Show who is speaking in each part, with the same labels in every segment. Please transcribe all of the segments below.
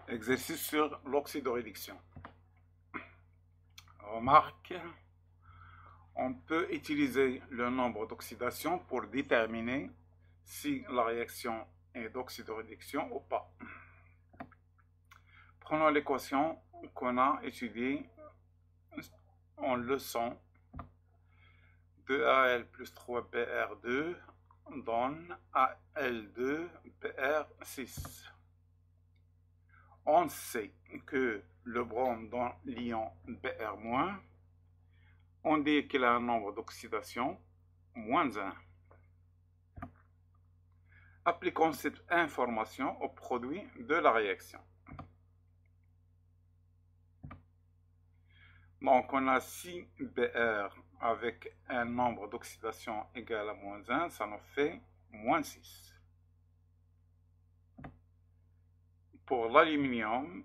Speaker 1: Exercice sur l'oxydoréduction. Remarque, on peut utiliser le nombre d'oxydation pour déterminer si la réaction est d'oxydoréduction ou pas. Prenons l'équation qu'on a étudiée en leçon. 2Al plus 3Br2 donne Al2Br6. On sait que le brome dans l'ion Br-, on dit qu'il a un nombre d'oxydation moins 1. Appliquons cette information au produit de la réaction. Donc on a 6 Br avec un nombre d'oxydation égal à moins 1, ça nous fait moins 6. Pour l'aluminium,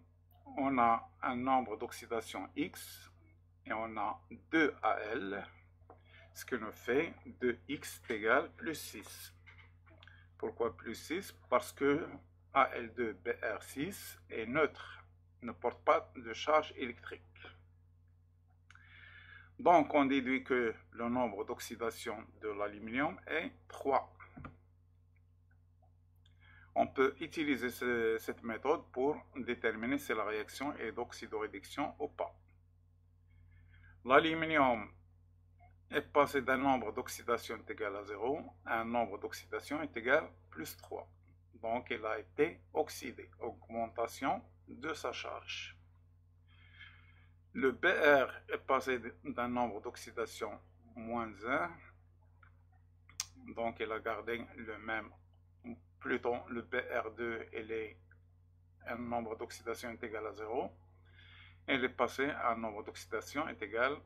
Speaker 1: on a un nombre d'oxydation X et on a 2 Al, ce qui nous fait 2X égale plus 6. Pourquoi plus 6? Parce que Al2Br6 est neutre, ne porte pas de charge électrique. Donc on déduit que le nombre d'oxydation de l'aluminium est 3. On peut utiliser cette méthode pour déterminer si la réaction est d'oxydoréduction ou pas. L'aluminium est passé d'un nombre d'oxydation égal à 0 à un nombre d'oxydation est égal à plus 3. Donc il a été oxydé, augmentation de sa charge. Le Br est passé d'un nombre d'oxydation moins 1, donc il a gardé le même. Plutôt, le Br2 il est un nombre d'oxydation est égal à 0. Il est passé à un nombre d'oxydation est égal à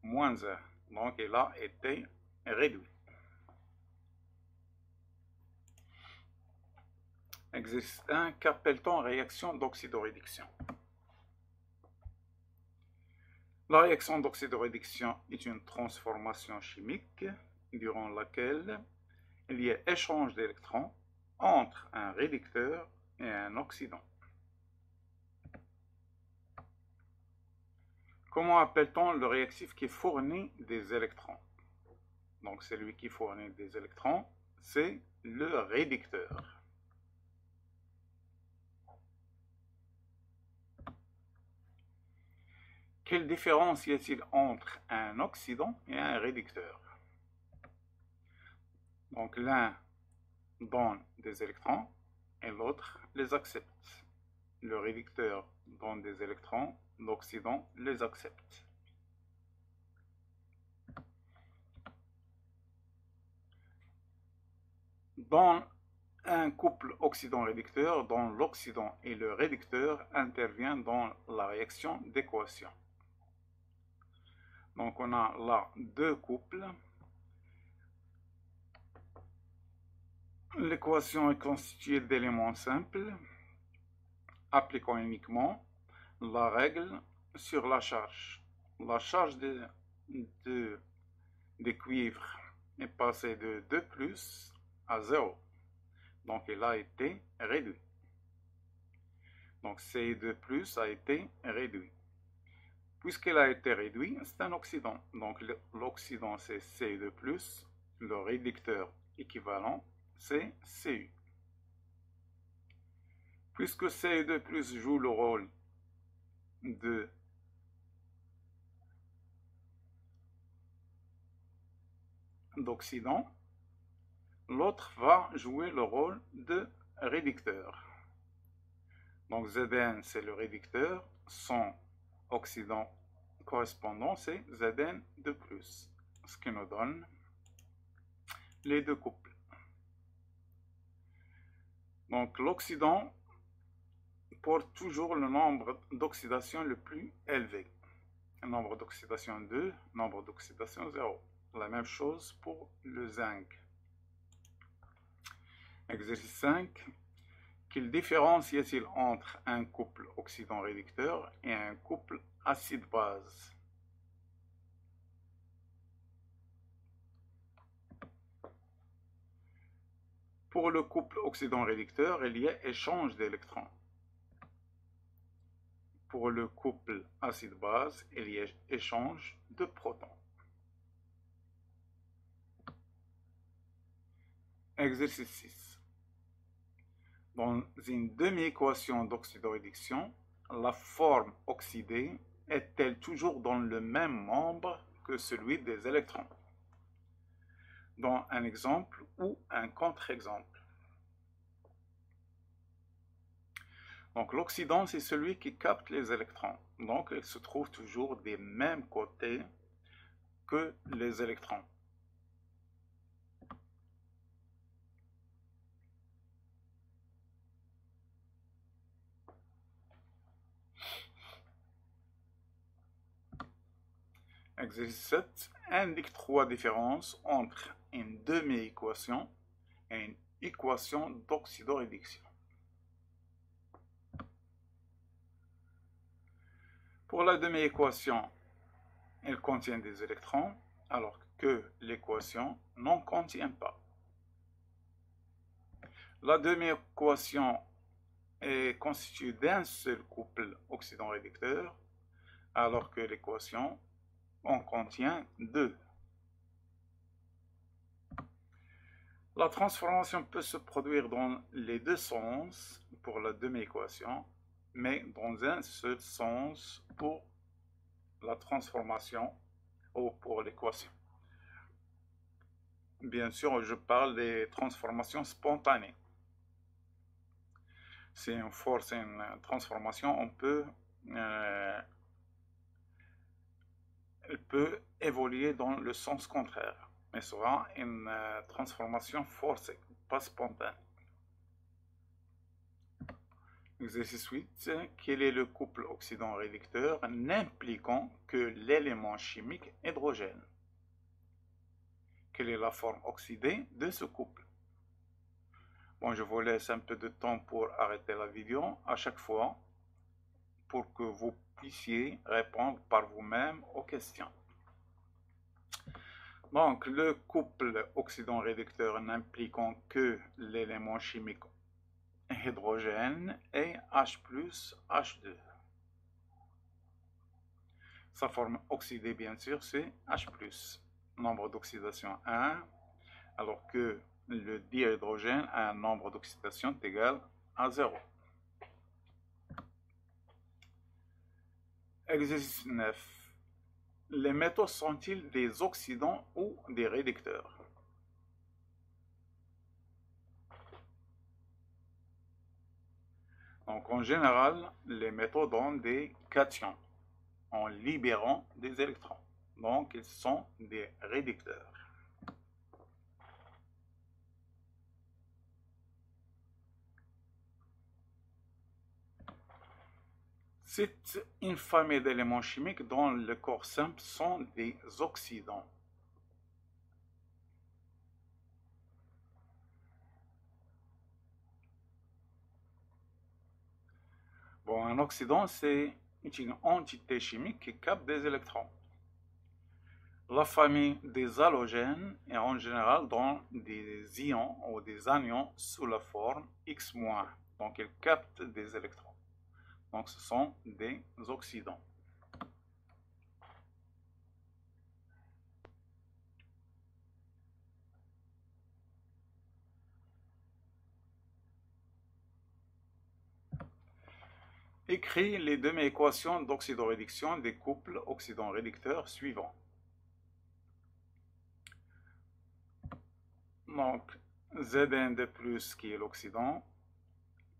Speaker 1: moins 1. Donc il a été réduit. Exercice 1. Qu'appelle-t-on réaction d'oxydoréduction? La réaction d'oxydoréduction est une transformation chimique durant laquelle il y a échange d'électrons entre un réducteur et un oxydant. Comment appelle-t-on le réactif qui fournit des électrons? Donc celui qui fournit des électrons, c'est le réducteur. Quelle différence y a-t-il entre un oxydant et un réducteur? Donc l'un donne des électrons et l'autre les accepte. Le réducteur donne des électrons, l'oxydant les accepte. Dans un couple oxydant-réducteur, dont l'oxydant et le réducteur interviennent dans la réaction d'équation. Donc on a là deux couples. L'équation est constituée d'éléments simples. Appliquons uniquement la règle sur la charge. La charge de cuivre est passée de 2+ à 0. Donc il a été réduit. Donc Ci2+ a été réduit. Puisqu'il a été réduit, c'est un oxydant. Donc l'oxydant c'est Ci2+, le réducteur équivalent c'est Cu. Puisque Ci2+ joue le rôle d'oxydant, l'autre va jouer le rôle de réducteur. Donc Zn c'est le réducteur, son oxydant correspondant c'est Zn2+, ce qui nous donne les deux couples. Donc l'oxydant porte toujours le nombre d'oxydation le plus élevé. Nombre d'oxydation 2, nombre d'oxydation 0. La même chose pour le zinc. Exercice 5. Quelle différence y a-t-il entre un couple oxydant-réducteur et un couple acide-base? Pour le couple oxydant-réducteur, il y a échange d'électrons. Pour le couple acide-base, il y a échange de protons. Exercice 6. Dans une demi-équation d'oxydoréduction, la forme oxydée est-elle toujours dans le même membre que celui des électrons? Dans un exemple ou un contre-exemple. Donc l'oxydant, c'est celui qui capte les électrons. Donc il se trouve toujours des mêmes côtés que les électrons. Exercice 7 indique 3 différences entre une demi-équation et une équation d'oxydoréduction. Pour la demi-équation, elle contient des électrons, alors que l'équation n'en contient pas. La demi-équation est constituée d'un seul couple oxydant-réducteur, alors que l'équation en contient deux. La transformation peut se produire dans les deux sens pour la demi-équation, mais dans un seul sens pour la transformation ou pour l'équation. Bien sûr, je parle des transformations spontanées. Si on force une transformation, elle peut évoluer dans le sens contraire, mais sera une transformation forcée, pas spontanée. Exercice 8. Quel est le couple oxydant-réducteur n'impliquant que l'élément chimique hydrogène? Quelle est la forme oxydée de ce couple? Bon, je vous laisse un peu de temps pour arrêter la vidéo à chaque fois pour que vous puissiez répondre par vous-même aux questions. Donc, le couple oxydant-réducteur n'impliquant que l'élément chimique hydrogène et H plus H2. Sa forme oxydée, bien sûr, c'est H plus. Nombre d'oxydation 1, alors que le dihydrogène a un nombre d'oxydation égal à 0. Exercice 9. Les métaux sont-ils des oxydants ou des réducteurs? Donc en général, les métaux donnent des cations en libérant des électrons. Donc ils sont des réducteurs. C'est une famille d'éléments chimiques dont le corps simple sont des oxydants. Bon, un oxydant, c'est une entité chimique qui capte des électrons. La famille des halogènes est en général dans des ions ou des anions sous la forme X-. Donc, ils captent des électrons. Donc, ce sont des oxydants. Écris les demi-équations d'oxydoréduction des couples oxydant-réducteurs suivants. Donc, Zn de+, qui est l'oxydant,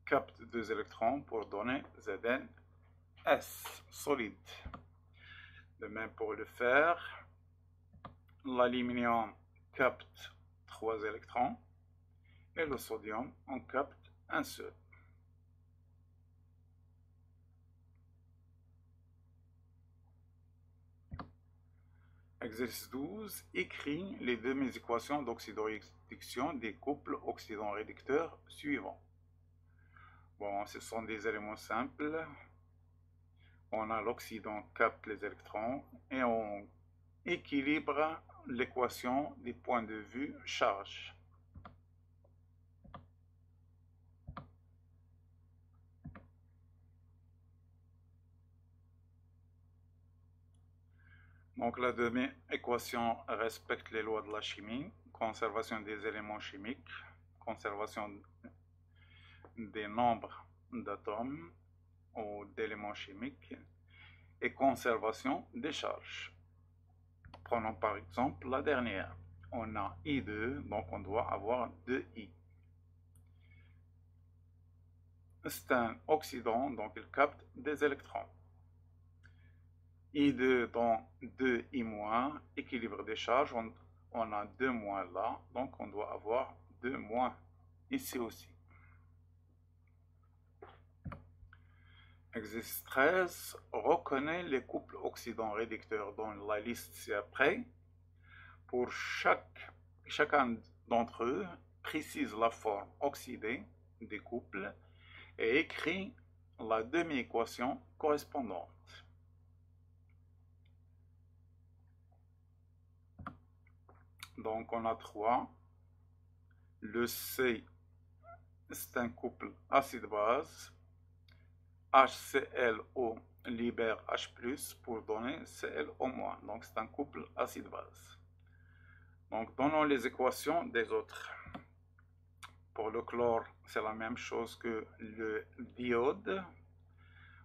Speaker 1: capte 2 électrons pour donner ZnS, solide. De même pour le fer, l'aluminium capte 3 électrons et le sodium en capte un seul. Exercice 12. Écris les demi-équations d'oxydoréduction des couples oxydant-réducteurs suivants. Bon, ce sont des éléments simples. On a l'oxydant capte les électrons et on équilibre l'équation du point de vue charge. Donc la deuxième équation respecte les lois de la chimie, conservation des éléments chimiques, conservation des nombres d'atomes ou d'éléments chimiques et conservation des charges. Prenons par exemple la dernière. On a I2, donc on doit avoir 2I. C'est un oxydant, donc il capte des électrons. I2 dans 2I-, équilibre des charges, on a 2 moins là, donc on doit avoir 2 moins ici aussi. Exercice 13, reconnaît les couples oxydants-réducteurs dans la liste ci-après. Pour chacun d'entre eux, précise la forme oxydée des couples et écrit la demi-équation correspondante. Donc on a 3. Le C, c'est un couple acide-base. HClO libère H+, pour donner ClO-. Donc c'est un couple acide-base. Donc donnons les équations des autres. Pour le chlore, c'est la même chose que le d'iode.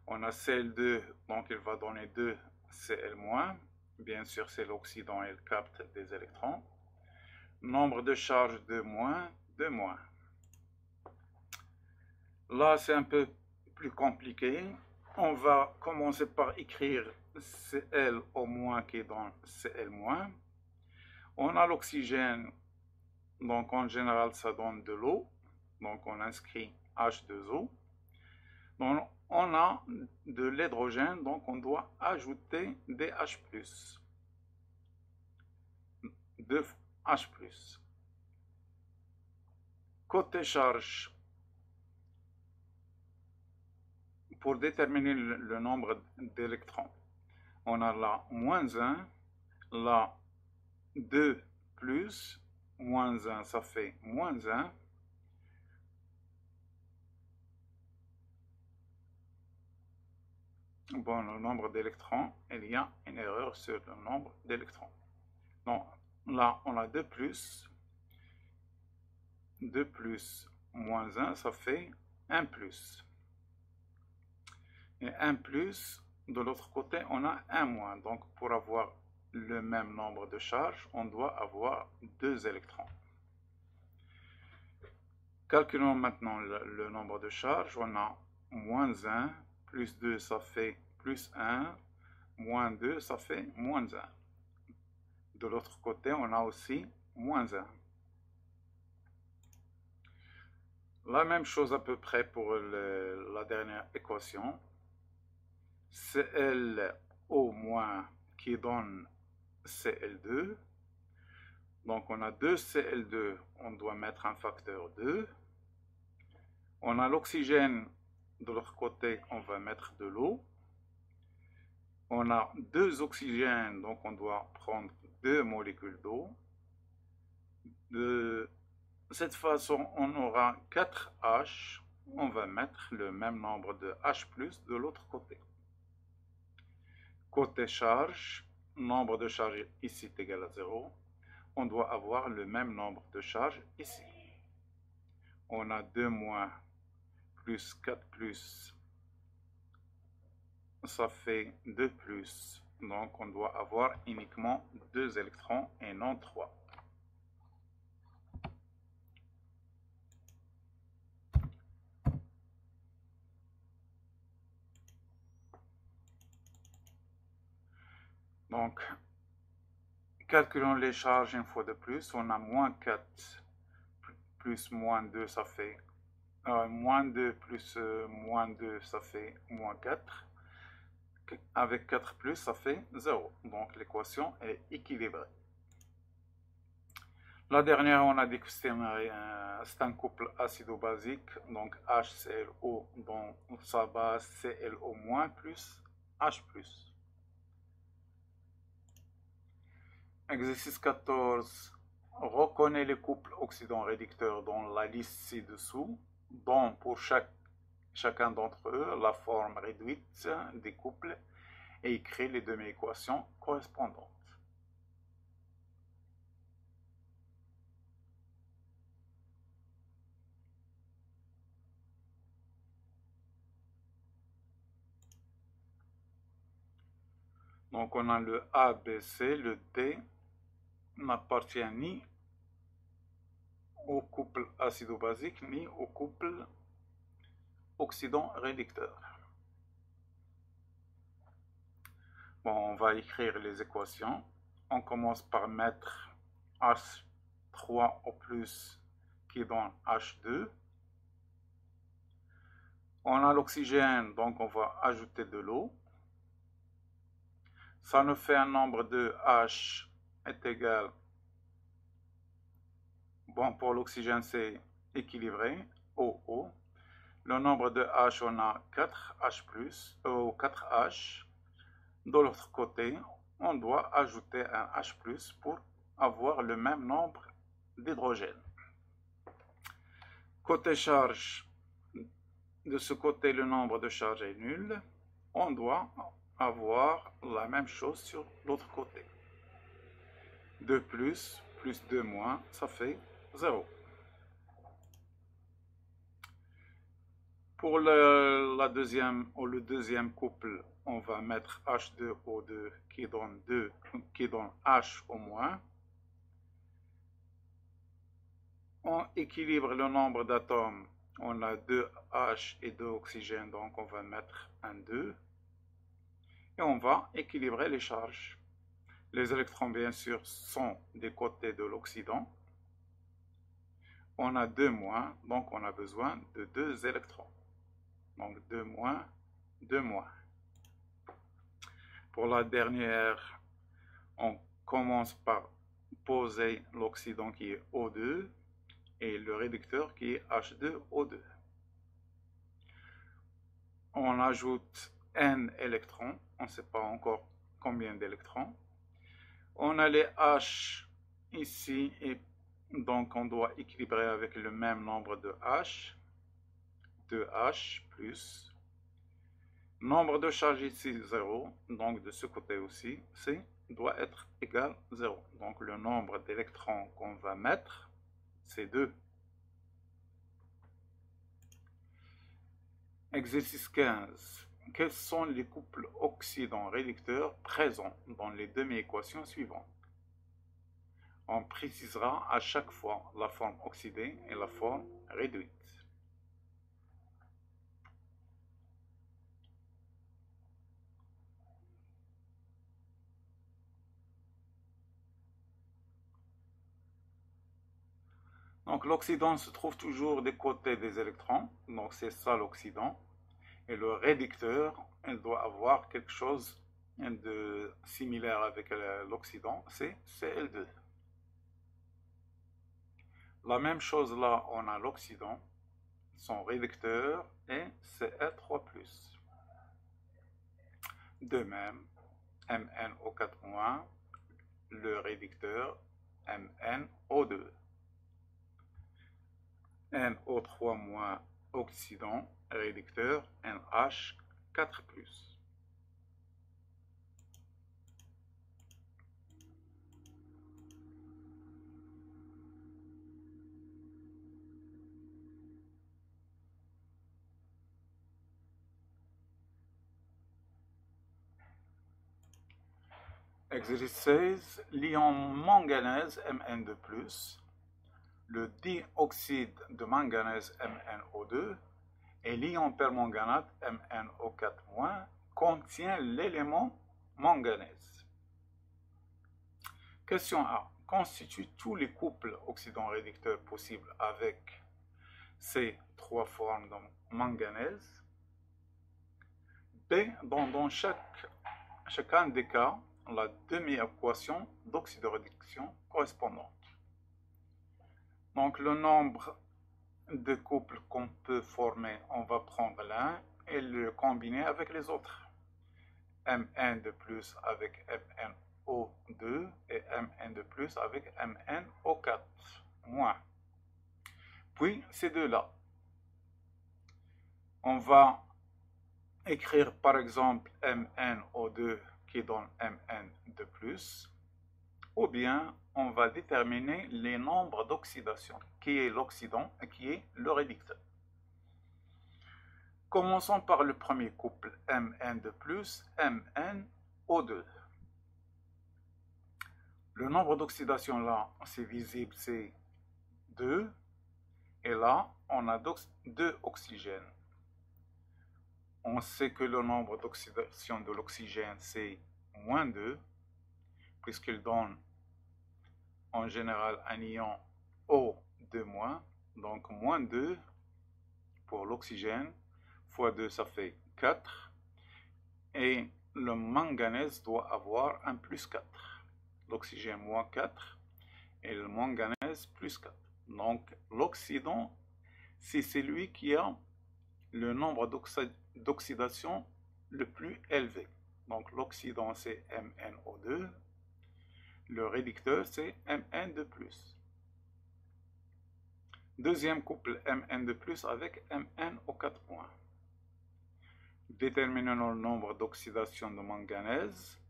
Speaker 1: On a Cl2, donc il va donner 2 Cl-. Bien sûr, c'est l'oxydant, il capte des électrons. Nombre de charges 2-, 2-. Là, c'est un peu plus compliqué. On va commencer par écrire Cl- qui est dans Cl-. On a l'oxygène, donc en général, ça donne de l'eau. Donc on inscrit H2O. Donc on a de l'hydrogène, donc on doit ajouter des H+. 2 H+. Côté charge, pour déterminer le nombre d'électrons, on a là -1, là 2 plus, -1, ça fait -1. Bon, le nombre d'électrons, il y a une erreur sur le nombre d'électrons. Donc là, on a 2 plus, -1, ça fait 1 plus. Et 1 plus, de l'autre côté, on a 1 moins. Donc pour avoir le même nombre de charges, on doit avoir 2 électrons. Calculons maintenant le nombre de charges. On a -1, plus 2, ça fait +1, moins 2, ça fait -1. De l'autre côté, on a aussi -1. La même chose à peu près pour la dernière équation. ClO- qui donne Cl2. Donc on a 2 Cl2, on doit mettre un facteur 2. On a l'oxygène, de l'autre côté, on va mettre de l'eau. On a 2 oxygènes, donc on doit prendre 2 molécules d'eau. De cette façon, on aura 4 H. On va mettre le même nombre de H+ de l'autre côté. Côté charge, nombre de charges ici est égal à 0. On doit avoir le même nombre de charges ici. On a 2 moins plus 4 plus, ça fait 2 plus. Donc on doit avoir uniquement 2 électrons et non 3. Donc, calculons les charges une fois de plus. On a -4 plus -2, ça fait -2 plus -2, ça fait -4. Avec 4 plus, ça fait 0. Donc l'équation est équilibrée. La dernière, on a dit que c'est un couple acido-basique, donc HClO dans sa base ClO- plus H+. Exercice 14. Reconnaît les couples oxydants-réducteurs dans la liste ci-dessous, dont pour chacun d'entre eux la forme réduite des couples et écrire les demi-équations correspondantes. Donc on a le A, B, C, le D n'appartient ni au couple acido-basique ni au couple oxydant-réducteur. Bon, on va écrire les équations. On commence par mettre H3 au plus qui donne H2. On a l'oxygène, donc on va ajouter de l'eau. Ça nous fait un nombre de H est égal, bon pour l'oxygène c'est équilibré, OO. Le nombre de H, on a 4H+, 4H. De l'autre côté, on doit ajouter un H+, pour avoir le même nombre d'hydrogène. Côté charge, de ce côté, le nombre de charge est nul. On doit avoir la même chose sur l'autre côté. 2 plus 2 moins, ça fait 0. Pour le deuxième couple, on va mettre H2O2 qui donne H au moins. On équilibre le nombre d'atomes. On a 2 H et 2 oxygènes, donc on va mettre un 2. Et on va équilibrer les charges. Les électrons, bien sûr, sont des côtés de l'oxydant. On a 2 moins, donc on a besoin de 2 électrons. Donc 2 moins, 2 moins. Pour la dernière, on commence par poser l'oxydant qui est O2 et le réducteur qui est H2O2. On ajoute N électrons, on ne sait pas encore combien d'électrons. On a les H ici et donc on doit équilibrer avec le même nombre de H. 2H plus. Nombre de charge ici 0, donc de ce côté aussi, C doit être égal à 0. Donc le nombre d'électrons qu'on va mettre, c'est 2. Exercice 15. Quels sont les couples oxydant-réducteurs présents dans les demi-équations suivantes? On précisera à chaque fois la forme oxydée et la forme réduite. Donc l'oxydant se trouve toujours des côtés des électrons, donc c'est ça l'oxydant. Et le réducteur, il doit avoir quelque chose de similaire avec l'oxydant, c'est Cl2. La même chose là, on a l'oxydant, son réducteur est Cl3+. De même, MnO4-, le réducteur MnO2. NO3- oxydant, réducteur NH4+. Exercice 16, l'ion manganèse Mn2+, le dioxyde de manganèse MnO2 et l'ion permanganate MnO4- contient l'élément manganèse. Question A. Constitue tous les couples oxydant-réducteurs possibles avec ces 3 formes de manganèse. B. Dans chacun des cas, la demi-équation d'oxydoréduction correspondante. Donc le nombre de couples qu'on peut former, on va prendre l'un et le combiner avec les autres. Mn2+ avec MnO2 et Mn2+ avec MnO4-. Puis ces deux-là, on va écrire par exemple MnO2 qui donne Mn de plus, ou bien on va déterminer les nombres d'oxydation, qui est l'oxydant et qui est le réducteur. Commençons par le premier couple Mn de plus, MnO2. Le nombre d'oxydation là, c'est visible, c'est 2. Et là, on a 2 oxygènes. On sait que le nombre d'oxydation de l'oxygène, c'est moins 2, puisqu'il donne en général un ion O2-, donc moins 2 pour l'oxygène, fois 2, ça fait 4. Et le manganèse doit avoir un plus 4. L'oxygène moins 4 et le manganèse plus 4. Donc l'oxydant, c'est celui qui a le nombre d'oxydation le plus élevé. Donc l'oxydant, c'est MnO2. Le réducteur, c'est Mn de plus. Deuxième couple Mn de plus avec Mn aux 4 points. Déterminons le nombre d'oxydation de manganèse.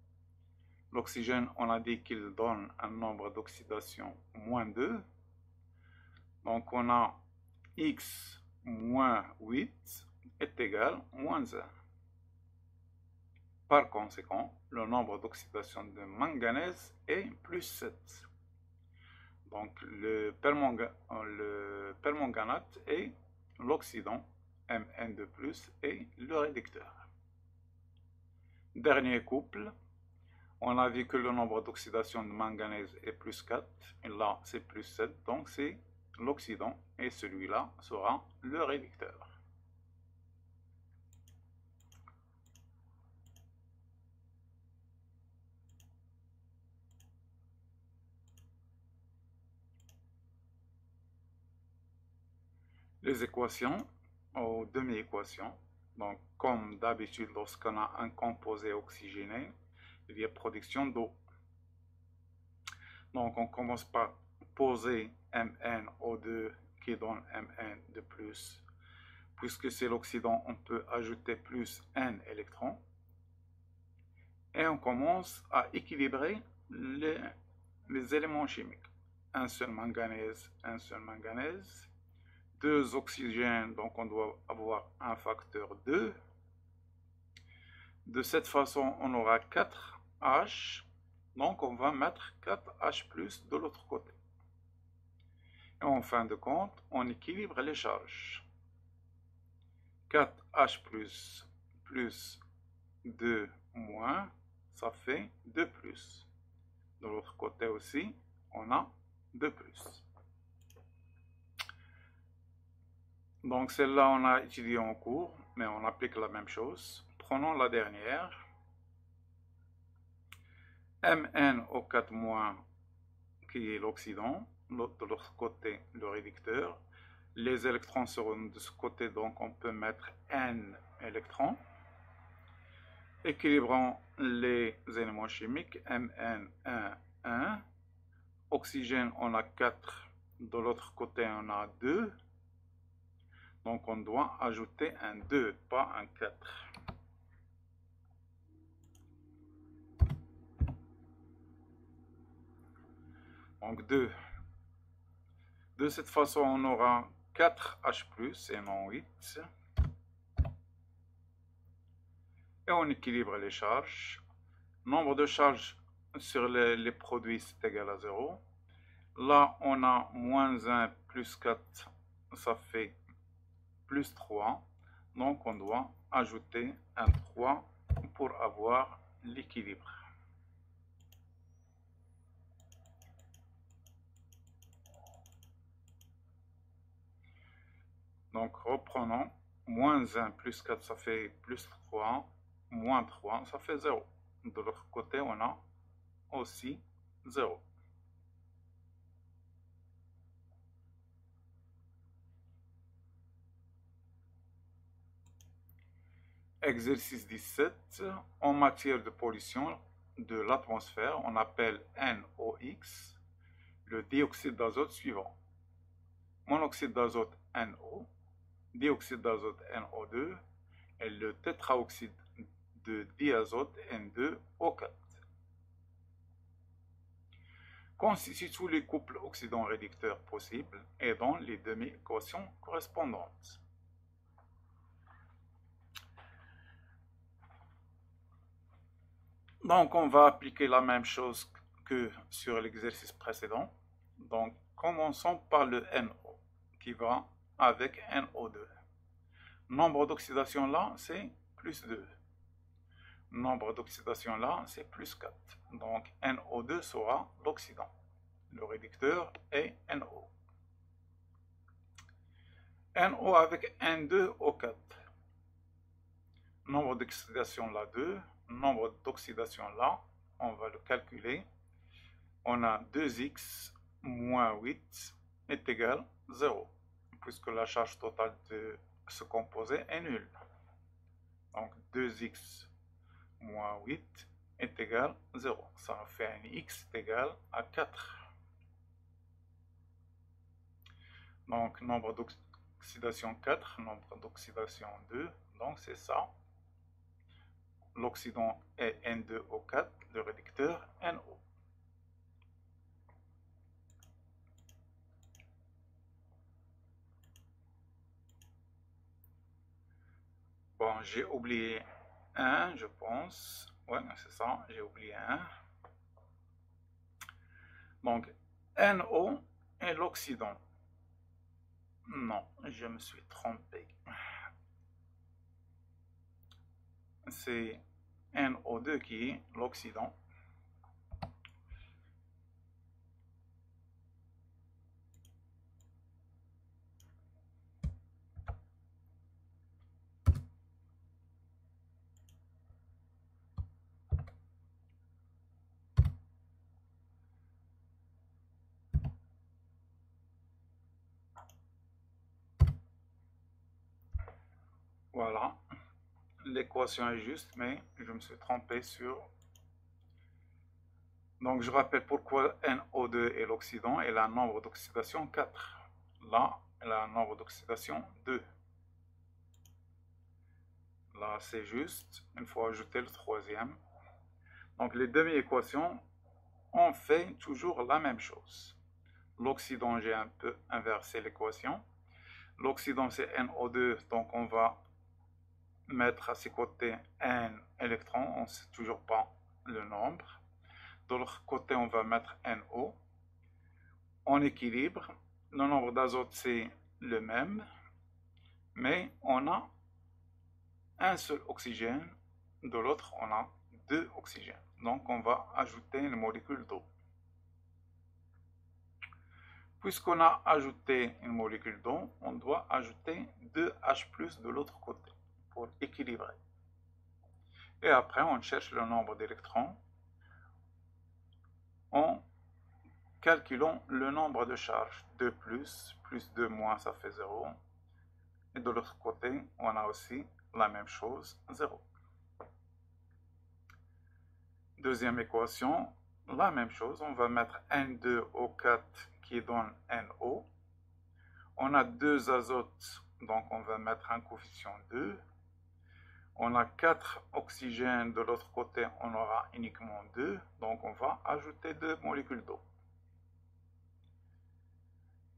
Speaker 1: L'oxygène, on a dit qu'il donne un nombre d'oxydation moins 2. Donc on a X moins 8 est égal à moins 1. Par conséquent, le nombre d'oxydation de manganèse est plus 7. Donc le permanganate est l'oxydant, Mn de plus, et le réducteur. Dernier couple, on a vu que le nombre d'oxydation de manganèse est plus 4, et là c'est plus 7, donc c'est l'oxydant, et celui-là sera le réducteur. Les équations aux demi-équations. Donc, comme d'habitude, lorsqu'on a un composé oxygéné, il y a production d'eau. Donc, on commence par poser MnO2 qui donne Mn de plus. Puisque c'est l'oxydant, on peut ajouter plus N électrons. Et on commence à équilibrer les éléments chimiques. Un seul manganèse, 2 oxygènes, donc on doit avoir un facteur 2. De cette façon, on aura 4 H, donc on va mettre 4 H+ de l'autre côté. Et en fin de compte, on équilibre les charges. 4 H+ plus 2 moins, ça fait 2+. De l'autre côté aussi, on a 2+. Donc celle-là, on a étudié en cours, mais on applique la même chose. Prenons la dernière. Mn aux 4-, qui est l'oxydant, de l'autre côté, le réducteur. Les électrons seront de ce côté, donc on peut mettre N électrons. Équilibrons les éléments chimiques. Mn 1. Oxygène, on a 4. De l'autre côté, on a 2. Donc on doit ajouter un 2, pas un 4. Donc 2. De cette façon, on aura 4 H+, et non 8. Et on équilibre les charges. Nombre de charges sur les produits, c'est égal à 0. Là, on a moins 1 plus 4, ça fait plus 3. Donc, on doit ajouter un 3 pour avoir l'équilibre. Donc, reprenons. Moins 1 plus 4, ça fait plus 3. Moins 3, ça fait 0. De l'autre côté, on a aussi 0. Exercice 17. En matière de pollution de l'atmosphère, on appelle NOx le dioxyde d'azote suivant. Monoxyde d'azote NO, dioxyde d'azote NO2, et le tétraoxyde de diazote N2O4 constitue tous les couples oxydant-réducteurs possibles et dans les demi-équations correspondantes. Donc, on va appliquer la même chose que sur l'exercice précédent. Donc, commençons par le NO qui va avec NO2. Nombre d'oxydation là, c'est plus 2. Nombre d'oxydation là, c'est plus 4. Donc, NO2 sera l'oxydant. Le réducteur est NO. NO avec N2O4. Nombre d'oxydation là, 2. Nombre d'oxydation là, on va le calculer. On a 2x moins 8 est égal à 0, puisque la charge totale de ce composé est nulle. Donc 2x moins 8 est égal à 0. Ça nous fait un x est égal à 4. Donc nombre d'oxydation 4, nombre d'oxydation 2, donc c'est ça. L'oxydant est N2O4, le réducteur NO. Bon, j'ai oublié un, je pense. Ouais, c'est ça, j'ai oublié un. Donc, NO est l'oxydant. Non, je me suis trompé. C'est NO2 qui est l'oxydant. Voilà. L'équation est juste, mais je me suis trompé sur... Donc, je rappelle pourquoi NO2 est l'oxydant et la nombre d'oxydation 4. Là, elle a un nombre d'oxydation 2. Là, c'est juste. Il faut ajouter le troisième. Donc, les demi-équations, on fait toujours la même chose. L'oxydant, j'ai un peu inversé l'équation. L'oxydant, c'est NO2, donc on va mettre à ses côtés un électron, on ne sait toujours pas le nombre. De l'autre côté, on va mettre NO. En équilibre, le nombre d'azote, c'est le même, mais on a un seul oxygène, de l'autre, on a 2 oxygènes. Donc, on va ajouter une molécule d'eau. Puisqu'on a ajouté une molécule d'eau, on doit ajouter 2H+, de l'autre côté pour équilibrer. Et après, on cherche le nombre d'électrons en calculant le nombre de charges. 2 plus 2 moins, ça fait 0. Et de l'autre côté, on a aussi la même chose, 0. Deuxième équation, la même chose, on va mettre N2O4 qui donne NO. On a 2 azotes, donc on va mettre un coefficient 2. On a 4 oxygènes, de l'autre côté on aura uniquement 2, donc on va ajouter 2 molécules d'eau.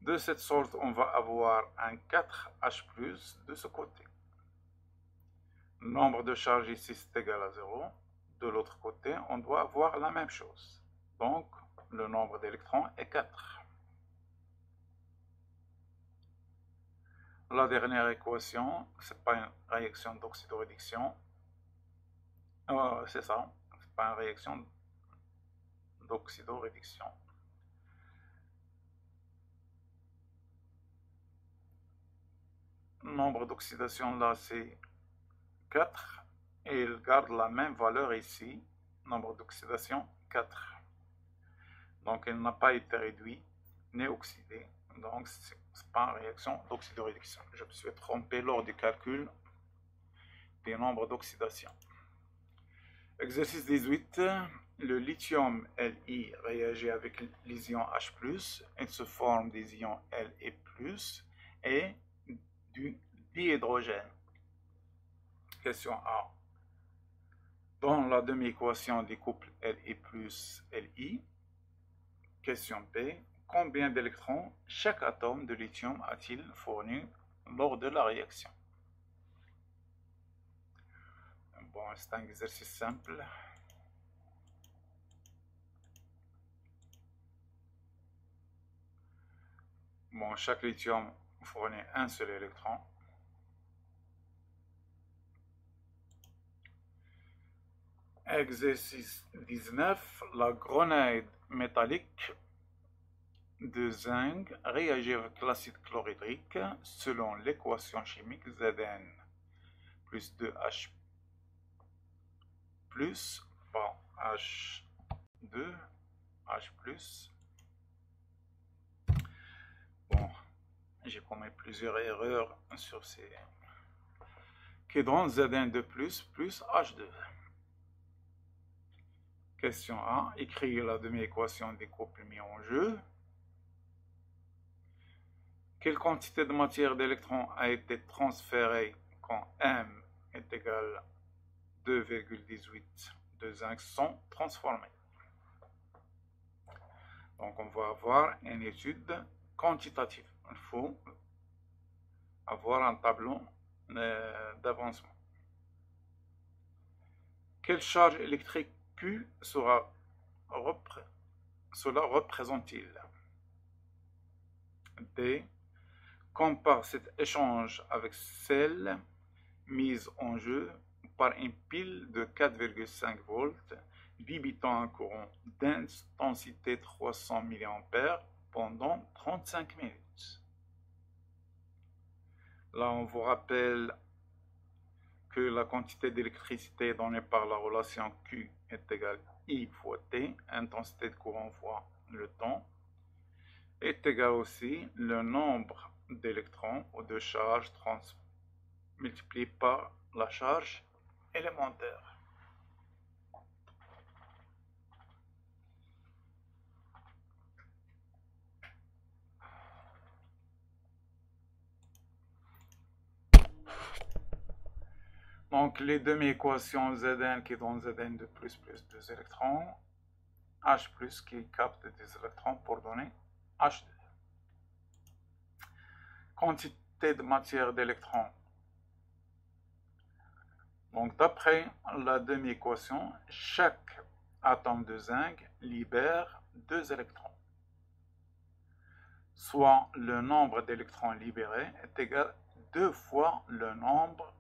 Speaker 1: De cette sorte, on va avoir un 4H+, de ce côté. Le nombre de charges ici c'est égal à 0. De l'autre côté, on doit avoir la même chose. Donc, le nombre d'électrons est 4. La dernière équation, ce n'est pas une réaction d'oxydoréduction. C'est ça, ce n'est pas une réaction d'oxydoréduction. Le nombre d'oxydation là, c'est 4. Et il garde la même valeur ici, nombre d'oxydation 4. Donc, il n'a pas été réduit ni oxydé. Donc, ce n'est pas une réaction d'oxydoréduction. Je me suis trompé lors du calcul des nombres d'oxydation. Exercice 18. Le lithium Li réagit avec les ions H+, et se forme des ions Li+, et du dihydrogène. Question A. Dans la demi-équation des couples Li plus Li. Question B. Combien d'électrons chaque atome de lithium a-t-il fourni lors de la réaction? Bon, c'est un exercice simple. Bon, chaque lithium fournit un seul électron. Exercice 19. La grenade métallique de zinc réagit avec l'acide chlorhydrique selon l'équation chimique Zn plus 2H plus par H2 H plus. Bon, j'ai commis plusieurs erreurs sur ces qui donnent Zn2 plus H2. Question A. Écrire la demi-équation des couples mis en jeu. Quelle quantité de matière d'électrons a été transférée quand M est égal à 2,18 de zinc sont transformés? Donc on va avoir une étude quantitative. Il faut avoir un tableau d'avancement. Quelle charge électrique Q cela représente-t-il? D. Compare cet échange avec celle mise en jeu par une pile de 4,5 volts débitant un courant d'intensité 300 mA pendant 35 minutes. Là, on vous rappelle que la quantité d'électricité donnée par la relation Q est égale à I fois T, intensité de courant fois le temps, est égal aussi le nombre d'électrons ou de charges multiplié par la charge élémentaire. Donc les demi-équations Zn qui donnent Zn de plus 2 électrons, H plus qui capte des électrons pour donner H2. Quantité de matière d'électrons. Donc d'après la demi-équation, chaque atome de zinc libère 2 électrons. Soit le nombre d'électrons libérés est égal à 2 fois le nombre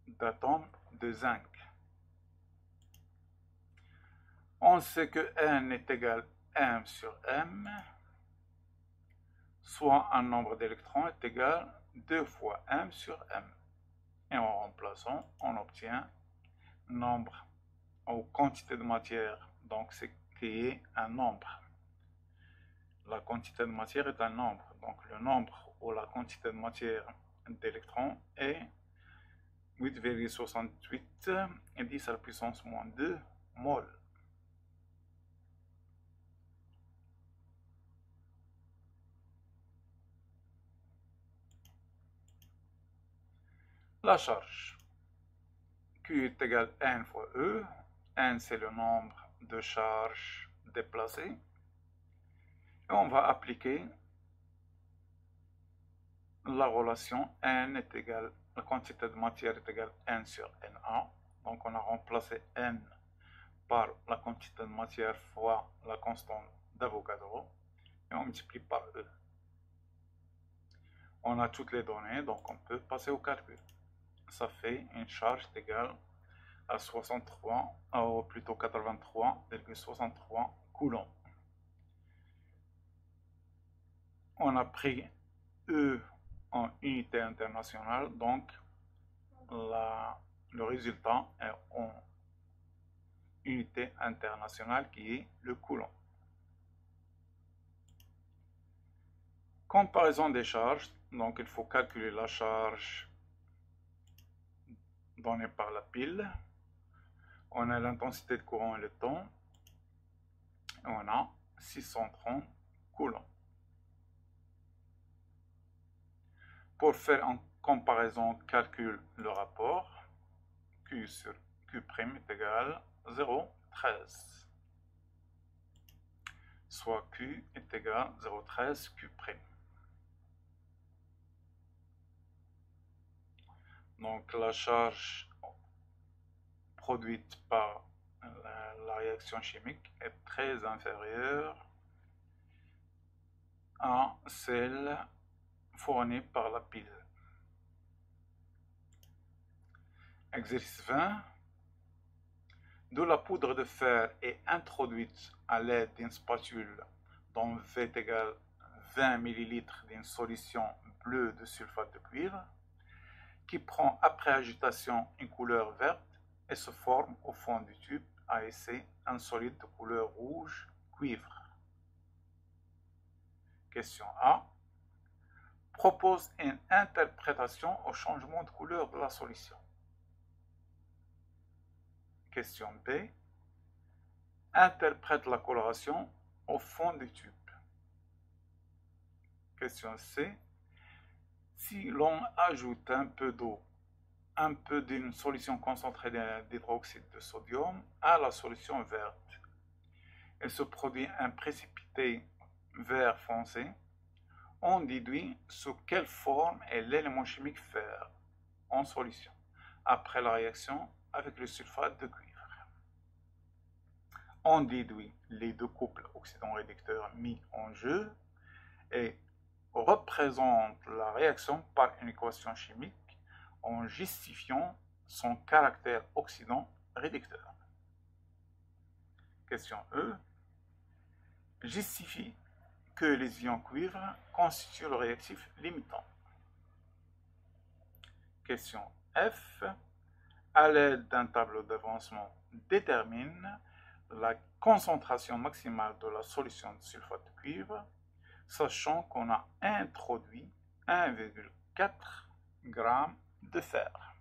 Speaker 1: d'atomes de zinc. On sait que N est égal à M sur M, soit un nombre d'électrons est égal à 2 fois M sur M. Et en remplaçant, on obtient nombre ou quantité de matière, donc c'est qui est un nombre. La quantité de matière est un nombre, donc le nombre ou la quantité de matière d'électrons est 8,68 et 10 à la puissance moins 2 mol. La charge Q est égal à N fois E. N c'est le nombre de charges déplacées. Et on va appliquer la relation N est égal, la quantité de matière est égale à N sur Na. Donc on a remplacé N par la quantité de matière fois la constante d'Avogadro et on multiplie par E. On a toutes les données, donc on peut passer au calcul. Ça fait une charge égale à 63, ou plutôt 83,63 coulombs. On a pris E en unité internationale, donc le résultat est en unité internationale qui est le coulomb. Comparaison des charges, donc il faut calculer la charge donnée par la pile. On a l'intensité de courant et le temps. Et on a 630 coulombs. Pour faire en comparaison, calcule le rapport. Q sur Q' est égal à 0,13. Soit Q est égal à 0,13 Q'. Donc la charge produite par la réaction chimique est très inférieure à celle fournie par la pile. Exercice 20. De la poudre de fer est introduite à l'aide d'une spatule dont V égale 20 ml d'une solution bleue de sulfate de cuivre, qui prend après agitation une couleur verte et se forme au fond du tube à essai un solide de couleur rouge cuivre. Question A. Propose une interprétation au changement de couleur de la solution. Question B. Interprète la coloration au fond du tube. Question C. Si l'on ajoute un peu d'eau, un peu d'une solution concentrée d'hydroxyde de sodium à la solution verte, il se produit un précipité vert foncé. On déduit sous quelle forme est l'élément chimique fer en solution après la réaction avec le sulfate de cuivre. On déduit les deux couples oxydant-réducteurs mis en jeu et représente la réaction par une équation chimique en justifiant son caractère oxydant-réducteur. Question E. Justifie que les ions cuivre constituent le réactif limitant. Question F. À l'aide d'un tableau d'avancement, détermine la concentration maximale de la solution de sulfate de cuivre, sachant qu'on a introduit 1,4 g de fer.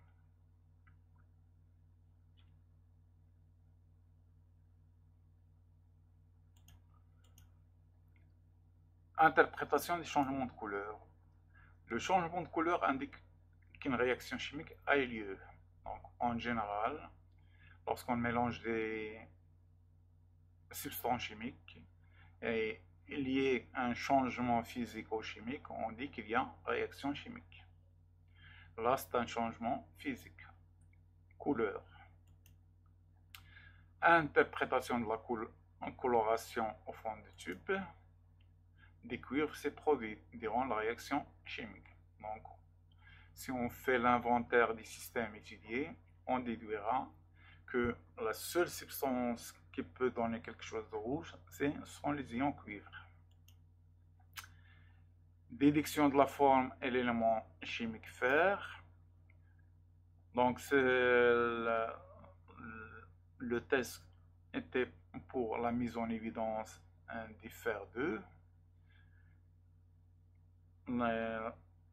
Speaker 1: Interprétation du changement de couleur. Le changement de couleur indique qu'une réaction chimique a eu lieu. Donc, en général, lorsqu'on mélange des substances chimiques et il y a un changement physico-chimique, on dit qu'il y a réaction chimique. Là, c'est un changement physique. Couleur. Interprétation de la coloration au fond du tube. Des cuivres s'est produit durant la réaction chimique. Donc, si on fait l'inventaire des systèmes étudiés, on déduira que la seule substance qui peut donner quelque chose de rouge, ce sont les ions cuivre. Déduction de la forme et l'élément chimique fer. Donc, le test était pour la mise en évidence du fer 2.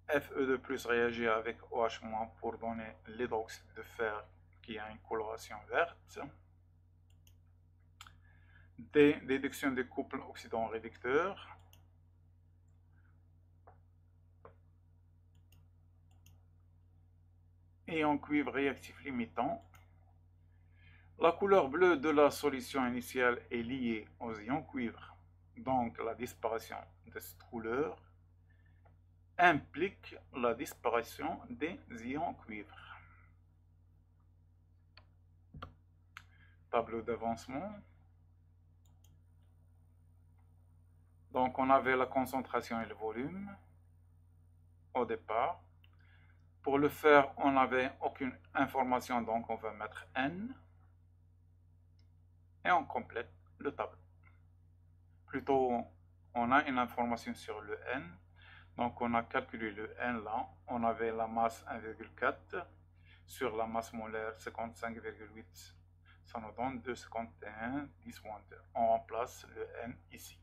Speaker 1: Fe2+ réagit avec OH- pour donner l'hydroxyde de fer qui a une coloration verte. D. Déduction des couples oxydant-réducteurs. Ion cuivre réactif limitant. La couleur bleue de la solution initiale est liée aux ions cuivre. Donc la disparition de cette couleur implique la disparition des ions cuivre. Tableau d'avancement. Donc on avait la concentration et le volume au départ. Pour le faire, on n'avait aucune information, donc on va mettre N et on complète le tableau. Plutôt, on a une information sur le N. Donc on a calculé le N là, on avait la masse 1,4 sur la masse molaire 55,8. Ça nous donne 2,51, 10-2. On remplace le N ici.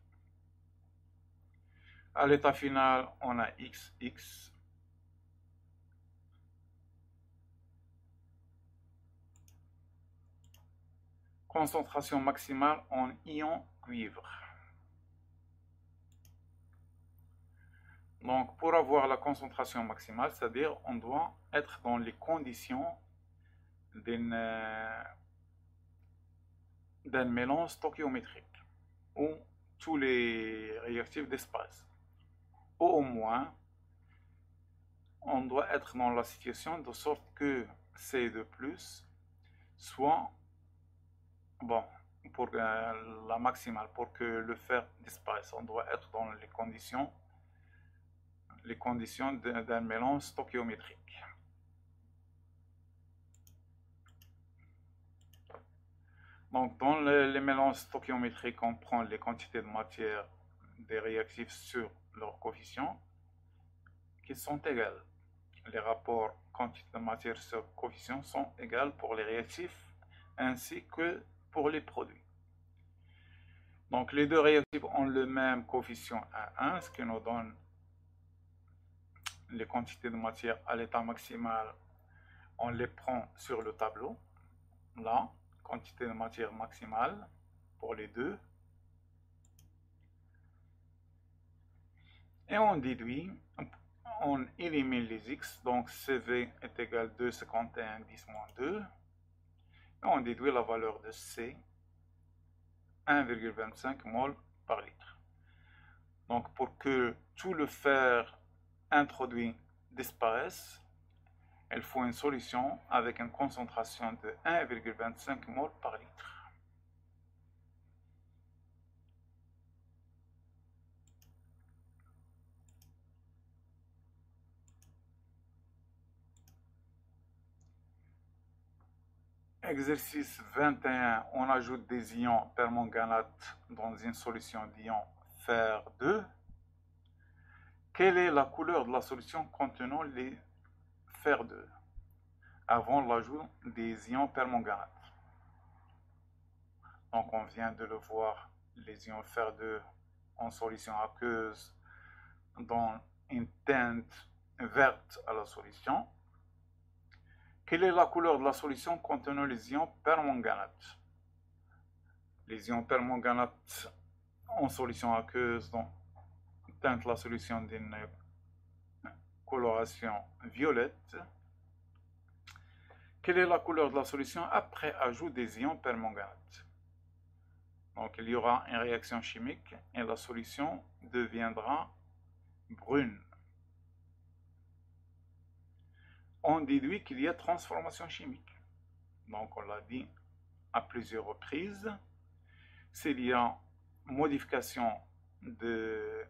Speaker 1: À l'état final, on a XX. Concentration maximale en ion cuivre. Donc, pour avoir la concentration maximale, c'est-à-dire on doit être dans les conditions d'un mélange stoichiométrique où tous les réactifs disparaissent. Ou au moins, on doit être dans la situation de sorte que C2 plus soit, bon, pour la maximale, pour que le fer disparaisse, on doit être dans les conditions d'un mélange stoichiométrique. Donc, dans les mélanges stoichiométriques, on prend les quantités de matière des réactifs sur leurs coefficients qui sont égales. Les rapports quantité de matière sur coefficient sont égales pour les réactifs ainsi que pour les produits. Donc, les deux réactifs ont le même coefficient à 1, ce qui nous donne les quantités de matière à l'état maximal. On les prend sur le tableau. Là, quantité de matière maximale pour les deux. Et on déduit, on élimine les x, donc CV est égal à 2,51 10 moins 2. Et on déduit la valeur de C, 1,25 mol par litre. Donc pour que tout le fer introduit disparaisse, il faut une solution avec une concentration de 1,25 mol par litre. Exercice 21, on ajoute des ions permanganate dans une solution d'ions fer 2. Quelle est la couleur de la solution contenant les fer 2 avant l'ajout des ions permanganate? Donc on vient de le voir, les ions fer 2 en solution aqueuse dans une teinte verte à la solution. Quelle est la couleur de la solution contenant les ions permanganate? Les ions permanganate en solution aqueuse teintent la solution d'une coloration violette. Quelle est la couleur de la solution après ajout des ions permanganate? Donc il y aura une réaction chimique et la solution deviendra brune. On déduit qu'il y a transformation chimique. Donc on l'a dit à plusieurs reprises. S'il y a modification de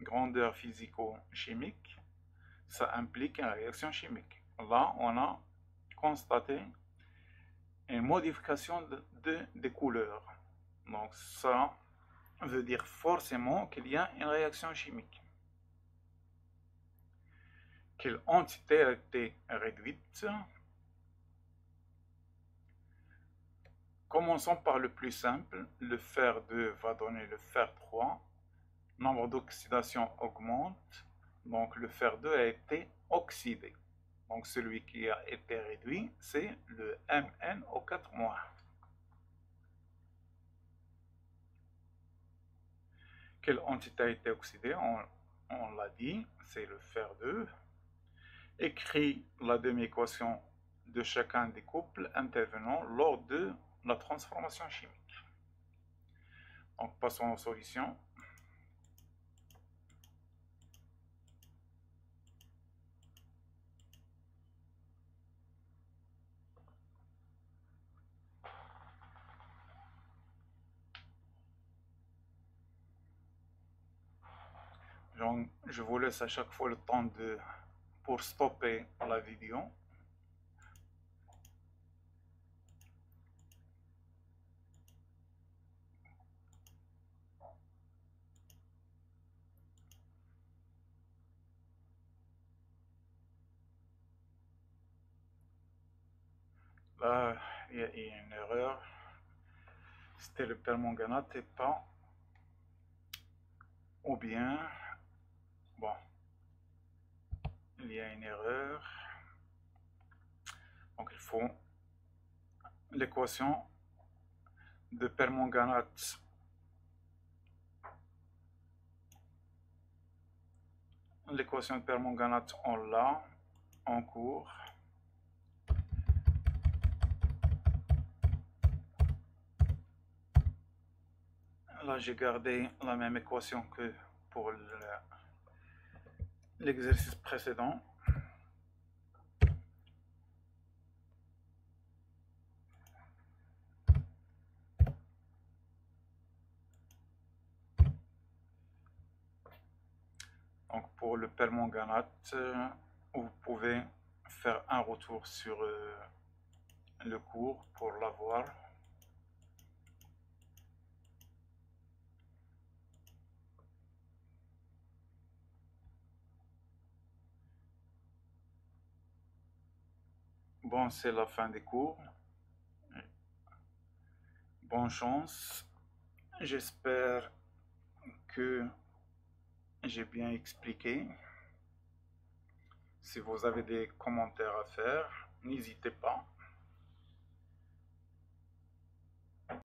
Speaker 1: grandeur physico-chimique, ça implique une réaction chimique. Là, on a constaté une modification des couleurs. Donc ça veut dire forcément qu'il y a une réaction chimique. Quelle entité a été réduite? Commençons par le plus simple. Le fer 2 va donner le fer 3. Nombre d'oxydation augmente. Donc le fer 2 a été oxydé. Donc celui qui a été réduit, c'est le MnO4-. Quelle entité a été oxydée? On l'a dit, c'est le fer 2. Écrit la demi-équation de chacun des couples intervenant lors de la transformation chimique. Donc passons aux solutions. Donc, je vous laisse à chaque fois le temps pour stopper la vidéo. Là, il y a une erreur. C'était le permanganate et pas. Ou bien, bon, il y a une erreur. Donc il faut l'équation de permanganate. L'équation de permanganate, on l'a en cours. Là, j'ai gardé la même équation que pour l'exercice précédent. Donc pour le permanganate, vous pouvez faire un retour sur le cours pour l'avoir. Bon, c'est la fin des cours. Bonne chance. J'espère que j'ai bien expliqué. Si vous avez des commentaires à faire, n'hésitez pas.